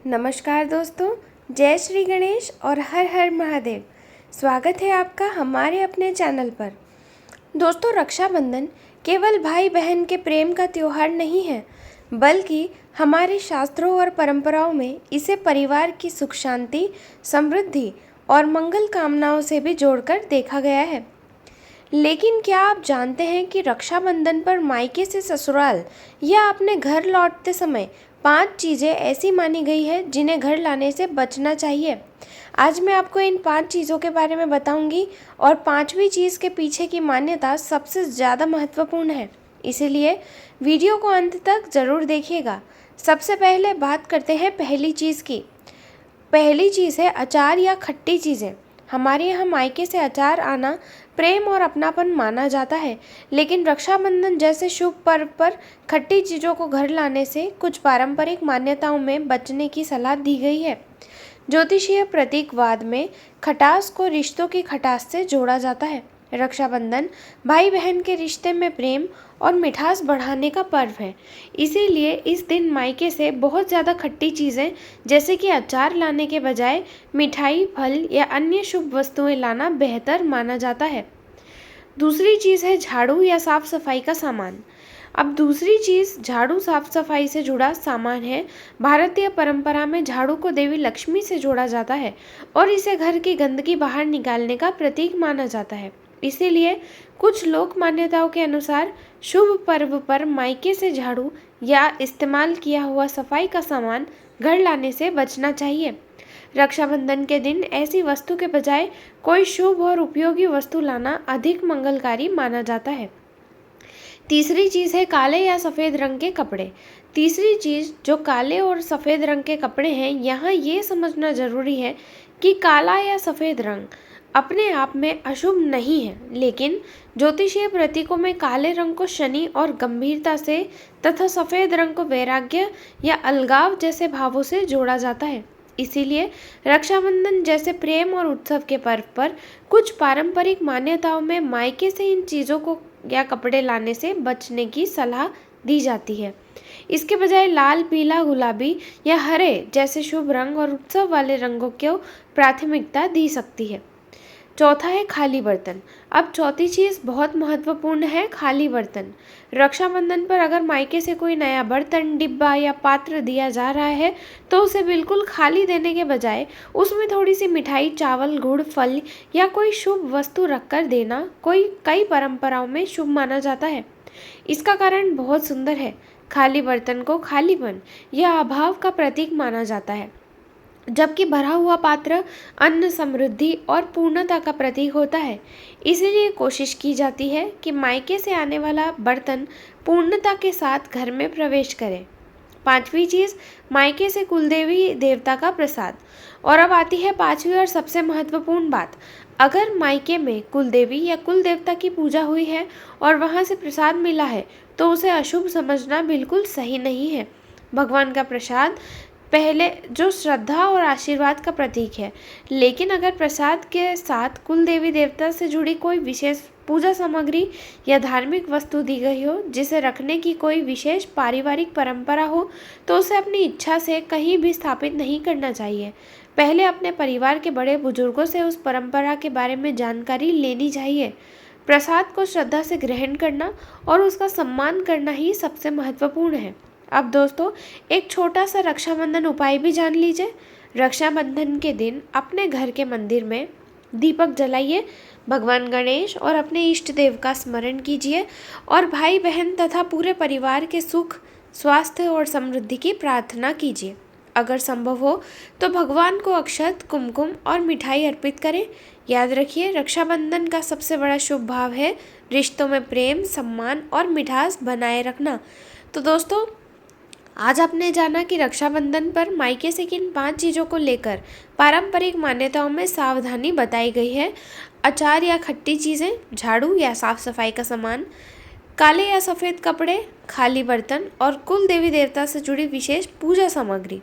नमस्कार दोस्तों, जय श्री गणेश और हर हर महादेव। स्वागत है आपका हमारे अपने चैनल पर। दोस्तों, रक्षाबंधन केवल भाई बहन के प्रेम का त्योहार नहीं है, बल्कि हमारे शास्त्रों और परंपराओं में इसे परिवार की सुख शांति, समृद्धि और मंगल कामनाओं से भी जोड़कर देखा गया है। लेकिन क्या आप जानते हैं कि रक्षाबंधन पर मायके से ससुराल या अपने घर लौटते समय 5 चीज़ें ऐसी मानी गई है जिन्हें घर लाने से बचना चाहिए। आज मैं आपको इन 5 चीज़ों के बारे में बताऊंगी और 5वीं चीज़ के पीछे की मान्यता सबसे ज़्यादा महत्वपूर्ण है, इसीलिए वीडियो को अंत तक ज़रूर देखिएगा। सबसे पहले बात करते हैं पहली चीज़ की। पहली चीज़ है अचार या खट्टी चीज़ें। हमारे यहाँ मायके से अचार आना प्रेम और अपनापन माना जाता है, लेकिन रक्षाबंधन जैसे शुभ पर्व पर खट्टी चीज़ों को घर लाने से कुछ पारंपरिक मान्यताओं में बचने की सलाह दी गई है। ज्योतिषीय प्रतीकवाद में खटास को रिश्तों की खटास से जोड़ा जाता है। रक्षाबंधन भाई बहन के रिश्ते में प्रेम और मिठास बढ़ाने का पर्व है, इसीलिए इस दिन मायके से बहुत ज़्यादा खट्टी चीज़ें जैसे कि अचार लाने के बजाय मिठाई, फल या अन्य शुभ वस्तुएं लाना बेहतर माना जाता है। दूसरी चीज़ है झाड़ू या साफ सफाई का सामान। अब दूसरी चीज़ झाड़ू साफ सफाई से जुड़ा सामान है। भारतीय परंपरा में झाड़ू को देवी लक्ष्मी से जोड़ा जाता है और इसे घर की गंदगी बाहर निकालने का प्रतीक माना जाता है। इसीलिए कुछ लोक मान्यताओं के अनुसार शुभ पर्व पर मायके से झाड़ू या इस्तेमाल किया हुआ सफाई का सामान घर लाने से बचना चाहिए। रक्षाबंधन के दिन ऐसी वस्तु के बजाय कोई शुभ और उपयोगी वस्तु लाना अधिक मंगलकारी माना जाता है। तीसरी चीज़ है काले या सफ़ेद रंग के कपड़े। तीसरी चीज़ जो काले और सफ़ेद रंग के कपड़े हैं, यहाँ ये समझना ज़रूरी है कि काला या सफ़ेद रंग अपने आप में अशुभ नहीं है, लेकिन ज्योतिषीय प्रतीकों में काले रंग को शनि और गंभीरता से तथा सफ़ेद रंग को वैराग्य या अलगाव जैसे भावों से जोड़ा जाता है। इसीलिए रक्षाबंधन जैसे प्रेम और उत्सव के पर्व पर कुछ पारंपरिक मान्यताओं में मायके से इन चीज़ों को या कपड़े लाने से बचने की सलाह दी जाती है। इसके बजाय लाल, पीला, गुलाबी या हरे जैसे शुभ रंग और उत्सव वाले रंगों को प्राथमिकता दी सकती है। चौथा है खाली बर्तन। अब चौथी चीज़ बहुत महत्वपूर्ण है, खाली बर्तन। रक्षाबंधन पर अगर मायके से कोई नया बर्तन, डिब्बा या पात्र दिया जा रहा है तो उसे बिल्कुल खाली देने के बजाय उसमें थोड़ी सी मिठाई, चावल, गुड़, फल या कोई शुभ वस्तु रखकर देना कई परंपराओं में शुभ माना जाता है। इसका कारण बहुत सुंदर है। खाली बर्तन को खालीपन या अभाव का प्रतीक माना जाता है, जबकि भरा हुआ पात्र अन्न, समृद्धि और पूर्णता का प्रतीक होता है। इसीलिए कोशिश की जाती है कि मायके से आने वाला बर्तन पूर्णता के साथ घर में प्रवेश करे। 5वीं चीज़ मायके से कुलदेवी देवता का प्रसाद। और अब आती है 5वीं और सबसे महत्वपूर्ण बात। अगर मायके में कुलदेवी या कुल देवता की पूजा हुई है और वहाँ से प्रसाद मिला है तो उसे अशुभ समझना बिल्कुल सही नहीं है। भगवान का प्रसाद पहले जो श्रद्धा और आशीर्वाद का प्रतीक है, लेकिन अगर प्रसाद के साथ कुल देवी देवता से जुड़ी कोई विशेष पूजा सामग्री या धार्मिक वस्तु दी गई हो जिसे रखने की कोई विशेष पारिवारिक परंपरा हो तो उसे अपनी इच्छा से कहीं भी स्थापित नहीं करना चाहिए। पहले अपने परिवार के बड़े बुजुर्गों से उस परंपरा के बारे में जानकारी लेनी चाहिए। प्रसाद को श्रद्धा से ग्रहण करना और उसका सम्मान करना ही सबसे महत्वपूर्ण है। अब दोस्तों, एक छोटा सा रक्षाबंधन उपाय भी जान लीजिए। रक्षाबंधन के दिन अपने घर के मंदिर में दीपक जलाइए, भगवान गणेश और अपने इष्ट देव का स्मरण कीजिए और भाई बहन तथा पूरे परिवार के सुख, स्वास्थ्य और समृद्धि की प्रार्थना कीजिए। अगर संभव हो तो भगवान को अक्षत, कुमकुम और मिठाई अर्पित करें। याद रखिए, रक्षाबंधन का सबसे बड़ा शुभ भाव है रिश्तों में प्रेम, सम्मान और मिठास बनाए रखना। तो दोस्तों, आज आपने जाना कि रक्षाबंधन पर मायके से किन 5 चीज़ों को लेकर पारंपरिक मान्यताओं में सावधानी बताई गई है। अचार या खट्टी चीज़ें, झाड़ू या साफ सफाई का सामान, काले या सफ़ेद कपड़े, खाली बर्तन और कुल देवी देवता से जुड़ी विशेष पूजा सामग्री।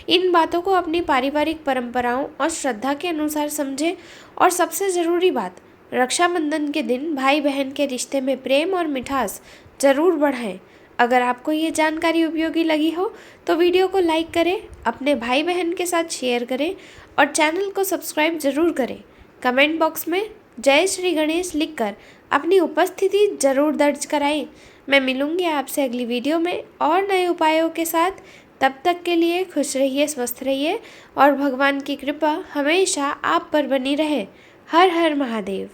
इन बातों को अपनी पारिवारिक परंपराओं और श्रद्धा के अनुसार समझें और सबसे ज़रूरी बात, रक्षाबंधन के दिन भाई बहन के रिश्ते में प्रेम और मिठास जरूर बढ़ाएं। अगर आपको ये जानकारी उपयोगी लगी हो तो वीडियो को लाइक करें, अपने भाई बहन के साथ शेयर करें और चैनल को सब्सक्राइब ज़रूर करें। कमेंट बॉक्स में जय श्री गणेश लिखकर अपनी उपस्थिति ज़रूर दर्ज कराएं। मैं मिलूँगी आपसे अगली वीडियो में और नए उपायों के साथ। तब तक के लिए खुश रहिए, स्वस्थ रहिए और भगवान की कृपा हमेशा आप पर बनी रहे। हर हर महादेव।